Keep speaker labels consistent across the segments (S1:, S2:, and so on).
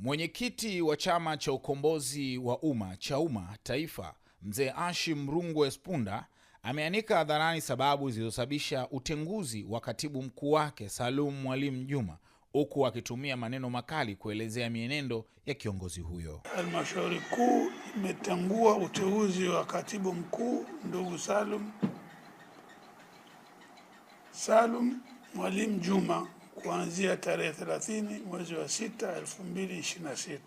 S1: Mwenyekiti wa Chama cha Ukombozi wa Umma CHAUMMA Taifa, Mzee Hashim Rungwe Spunda, ameanika hadharani sababu zilizosababisha utenguzi wa katibu mkuu wake Salum Mwalimu Juma, huku akitumia maneno makali kuelezea mienendo ya kiongozi huyo.
S2: Halmashauri kuu imetangua uteuzi wa katibu mkuu ndugu Salum Mwalimu Juma kuanzia tarehe 30 mwezi wa 6 2026.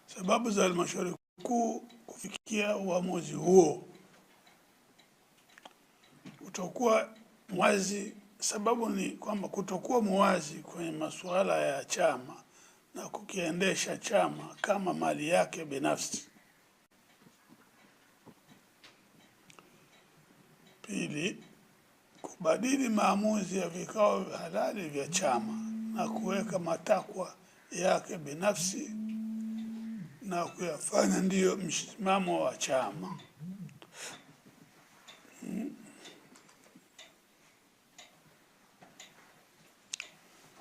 S2: Sababu za halmashauri kuu kufikia uamuzi huo kutokuwa mwazi. Sababu ni kwamba kutokuwa mwazi kwenye masuala ya chama na kukiendesha chama kama mali yake binafsi. Pili, kubadili maamuzi ya vikao halali vya chama na kuweka matakwa yake binafsi na kuyafanya ndiyo msimamo wa chama.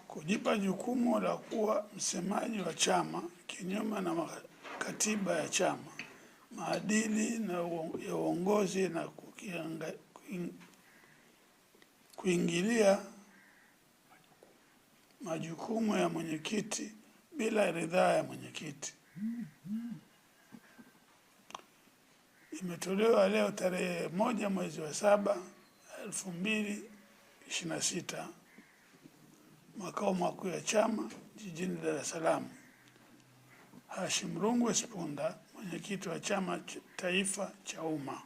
S2: Kujipa jukumu la kuwa msemaji wa chama kinyume na katiba ya chama, maadili na ya uongozi, na kuingilia majukumu ya mwenyekiti bila ridhaa ya mwenyekiti. Imetolewa leo tarehe 1 mwezi wa 7 2026 makao makuu ya chama jijini Dar es Salaam. Hashim Rungwe Spunda, mwenyekiti wa Chama Taifa CHAUMMA.